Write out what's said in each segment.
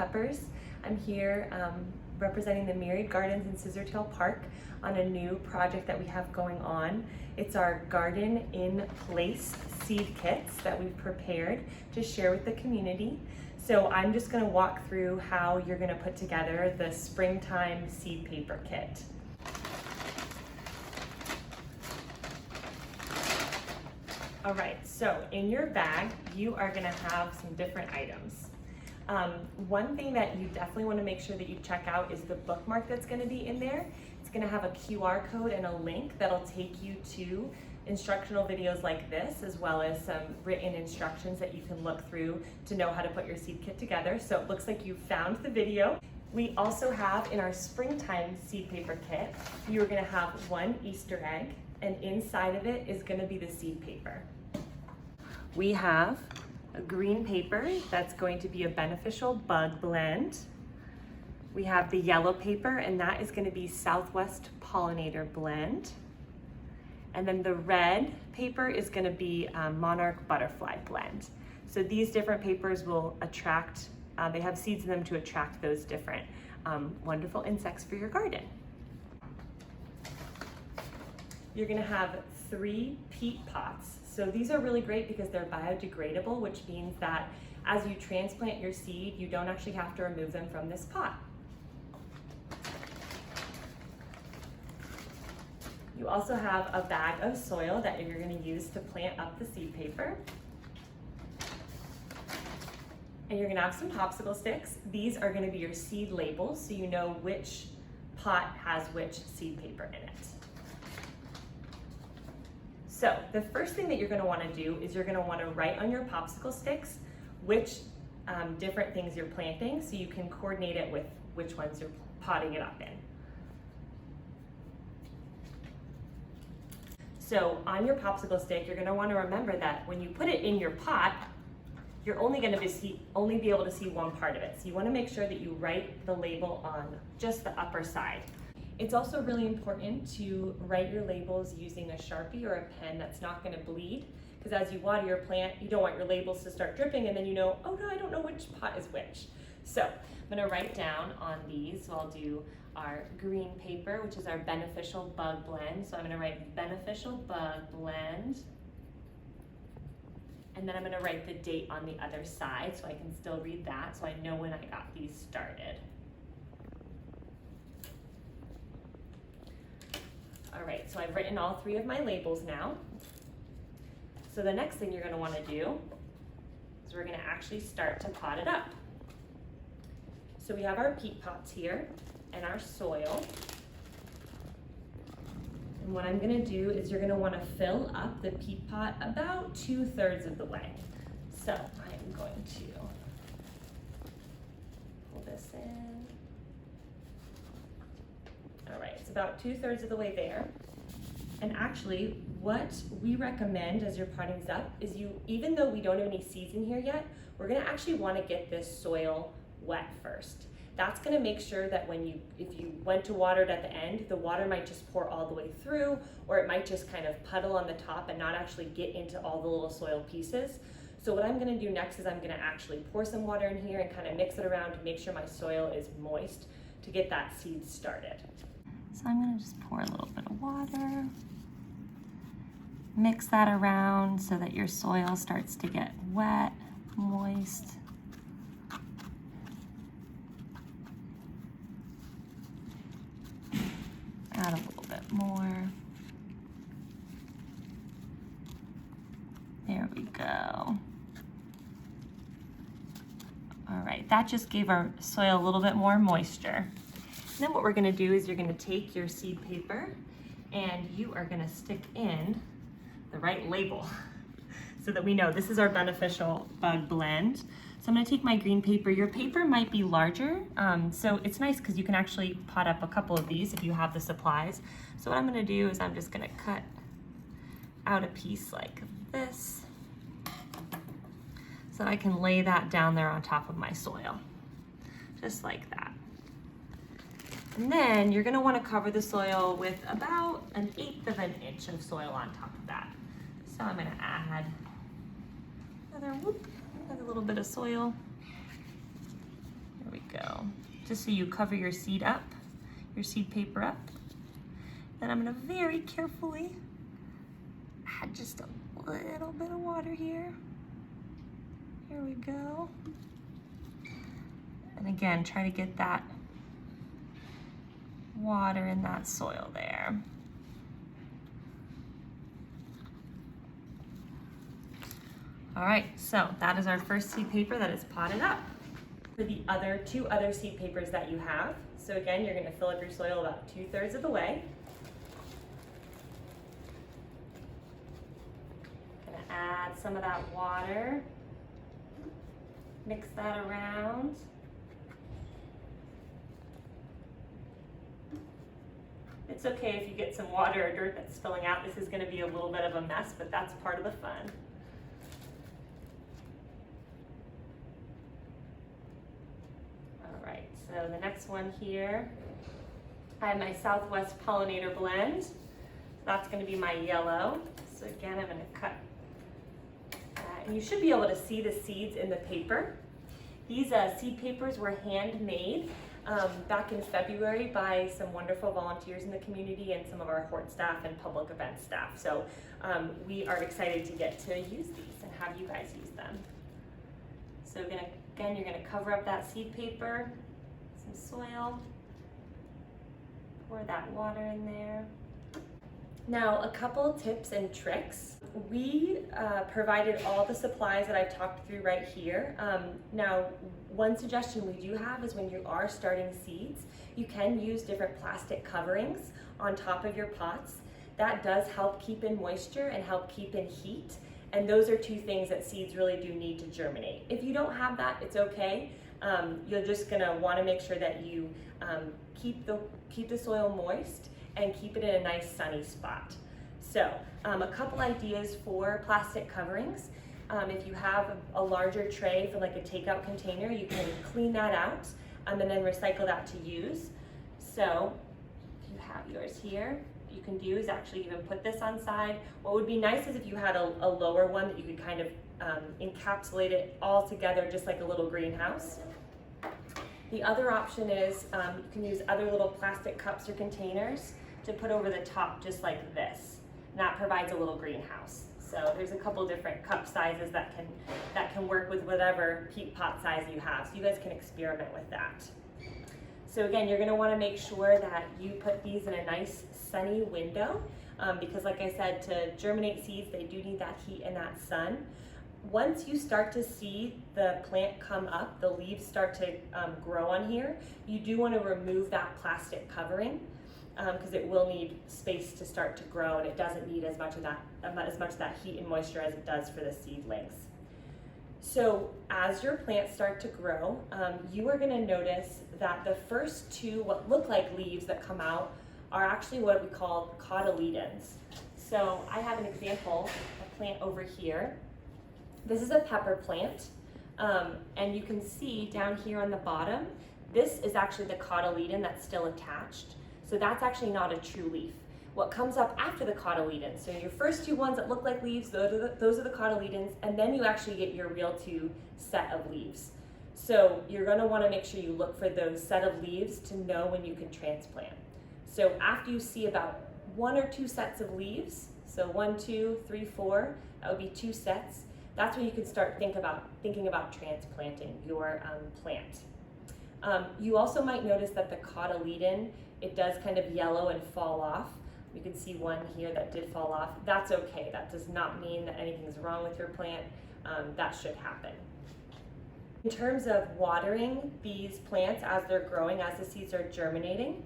peppers. I'm here representing the Myriad Gardens in Scissortail Park on a new project that we have going on. It's our Garden in Place seed kits that we've prepared to share with the community. So I'm just going to walk through how you're going to put together the springtime seed paper kit. All right, so in your bag, you are gonna have some different items. One thing that you definitely wanna make sure that you check out is the bookmark that's gonna be in there. It's gonna have a QR code and a link that'll take you to instructional videos like this, as well as some written instructions that you can look through to know how to put your seed kit together. So it looks like you found the video. We also have in our springtime seed paper kit, you're gonna have one Easter egg, and inside of it is gonna be the seed paper. We have a green paper that's going to be a beneficial bug blend. We have the yellow paper, and that is going to be Southwest Pollinator Blend. And then the red paper is going to be Monarch Butterfly Blend. So these different papers will attract, they have seeds in them to attract those different wonderful insects for your garden. You're going to have 3 peat pots. So these are really great because they're biodegradable, which means that as you transplant your seed, you don't actually have to remove them from this pot. You also have a bag of soil that you're going to use to plant up the seed paper. And you're going to have some popsicle sticks. These are going to be your seed labels, so you know which pot has which seed paper in it. So the first thing that you're going to want to do is you're going to want to write on your popsicle sticks which different things you're planting, so you can coordinate it with which ones you're potting it up in. So on your popsicle stick, you're going to want to remember that when you put it in your pot, you're only going to be able to see one part of it. So you want to make sure that you write the label on just the upper side. It's also really important to write your labels using a Sharpie or a pen that's not going to bleed, because as you water your plant, you don't want your labels to start dripping and then you know, oh no, I don't know which pot is which. So I'm going to write down on these. So I'll do our green paper, which is our beneficial bug blend. So I'm going to write beneficial bug blend. And then I'm going to write the date on the other side so I can still read that, so I know when I got these started. All right, so I've written all 3 of my labels now. So the next thing you're going to want to do is we're going to actually start to pot it up. So we have our peat pots here and our soil. And what I'm going to do is you're going to want to fill up the peat pot about 2/3 of the way. So I'm going to pull this in. All right, it's about 2/3 of the way there. And actually, what we recommend as you're potting this up is even though we don't have any seeds in here yet, we're gonna actually wanna get this soil wet first. That's gonna make sure that if you went to water it at the end, the water might just pour all the way through, or it might just kind of puddle on the top and not actually get into all the little soil pieces. So what I'm gonna do next is I'm gonna actually pour some water in here and kind of mix it around to make sure my soil is moist to get that seed started. So I'm going to just pour a little bit of water, mix that around so that your soil starts to get wet, moist. Add a little bit more. There we go. All right, that just gave our soil a little bit more moisture. Then what we're going to do is you're going to take your seed paper and you are going to stick in the right label so that we know this is our beneficial bug blend. So I'm going to take my green paper. Your paper might be larger, so it's nice because you can actually pot up a couple of these if you have the supplies. So what I'm going to do is I'm just going to cut out a piece like this so I can lay that down there on top of my soil, just like that. And then you're gonna wanna cover the soil with about 1/8 of an inch of soil on top of that. So I'm gonna add another little bit of soil. There we just so you cover your seed paper up. Then I'm gonna very carefully add just a little bit of water here. Here we go. And again, try to get that water in that soil there. All right, so that is our first seed paper that is potted up. For the two other seed papers that you have, so again, you're gonna fill up your soil about 2/3 of the way. Gonna add some of that water, mix that around. It's okay if you get some water or dirt that's spilling out. This is gonna be a little bit of a mess, but that's part of the fun. So the next one here, I have my Southwest Pollinator blend. So that's going to be my yellow. So again, I'm going to cut that. And you should be able to see the seeds in the paper. These seed papers were handmade back in February by some wonderful volunteers in the community and some of our Hort staff and public event staff. So we are excited to get to use these and have you guys use them. So again, you're going to cover up that seed paper. Some soil, pour that water in there. Now, a couple tips and tricks. We provided all the supplies that I've talked through right here. Now, one suggestion we do have is when you are starting seeds, you can use different plastic coverings on top of your pots. That does help keep in moisture and help keep in heat. And those are two things that seeds really do need to germinate. If you don't have that, it's okay. You're just gonna wanna make sure that you keep the soil moist and keep it in a nice sunny spot. So a couple ideas for plastic coverings. If you have a larger tray for like a takeout container, you can clean that out and then recycle that to use. So if you have yours here, what you can do is actually even put this on side. What would be nice is if you had a lower one that you could kind of encapsulate it all together just like a little greenhouse. The other option is you can use other little plastic cups or containers to put over the top just like this. And that provides a little greenhouse. So there's a couple different cup sizes that can work with whatever peat pot size you have. So you guys can experiment with that. So again, you're gonna wanna make sure that you put these in a nice sunny window because like I said, to germinate seeds, they do need that heat and that sun. Once you start to see the plant come up, the leaves start to grow on here, you do want to remove that plastic covering because it will need space to start to grow and it doesn't need as much of that heat and moisture as it does for the seedlings. So as your plants start to grow, you are going to notice that the first two, what look like leaves that come out, are actually what we call cotyledons. So I have an example, a plant over here. This is a pepper plant, and you can see down here on the bottom, this is actually the cotyledon that's still attached. So that's actually not a true leaf. What comes up after the cotyledon, so your first two ones that look like leaves, those are the cotyledons, and then you actually get your real two set of leaves. So you're gonna wanna make sure you look for those set of leaves to know when you can transplant. So after you see about 1 or 2 sets of leaves, so 1, 2, 3, 4, that would be 2 sets, that's when you can start thinking about transplanting your plant. You also might notice that the cotyledon, it does kind of yellow and fall off. You can see one here that did fall off. That's okay. That does not mean that anything's wrong with your plant. That should happen. In terms of watering these plants as they're growing, as the seeds are germinating,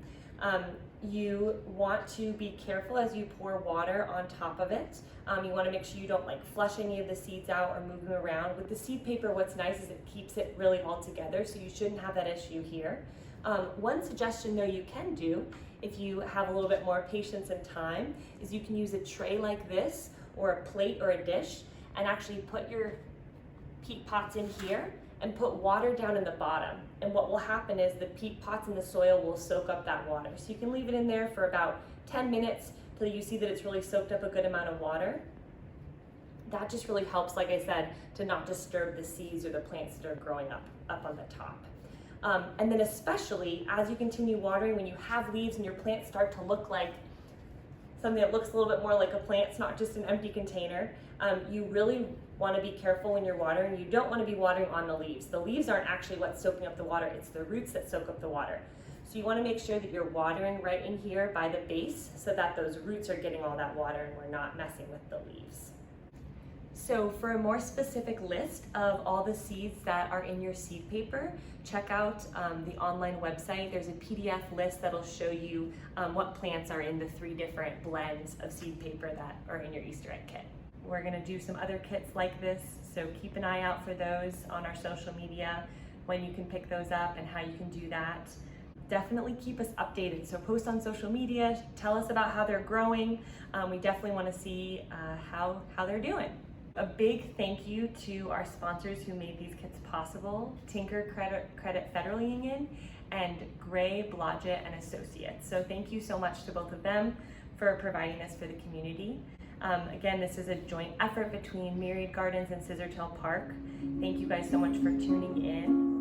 you want to be careful as you pour water on top of it. You want to make sure you don't like flush any of the seeds out or move them around. With the seed paper, what's nice is it keeps it really all together, so you shouldn't have that issue here. One suggestion though you can do, if you have a little bit more patience and time, is you can use a tray like this, or a plate or a dish, and actually put your peat pots in here and put water down in the bottom. And what will happen is the peat pots in the soil will soak up that water. So you can leave it in there for about 10 minutes till you see that it's really soaked up a good amount of water. That just really helps, like I said, to not disturb the seeds or the plants that are growing up on the top. And then especially as you continue watering, when you have leaves and your plants start to look like something that looks a little bit more like a plant, it's not just an empty container, you really want to be careful when you're watering. You don't want to be watering on the leaves. The leaves aren't actually what's soaking up the water, it's the roots that soak up the water. So you want to make sure that you're watering right in here by the base so that those roots are getting all that water and we're not messing with the leaves. So for a more specific list of all the seeds that are in your seed paper, check out the online website. There's a PDF list that'll show you what plants are in the 3 different blends of seed paper that are in your Easter egg kit. We're gonna do some other kits like this, so keep an eye out for those on our social media, when you can pick those up and how you can do that. Definitely keep us updated. So post on social media, tell us about how they're growing. We definitely wanna see how they're doing. A big thank you to our sponsors who made these kits possible, Tinker Credit Federal Union and Gray Blodgett and Associates. So thank you so much to both of them for providing this for the community. Again, this is a joint effort between Myriad Gardens and Scissortail Park. Thank you guys so much for tuning in.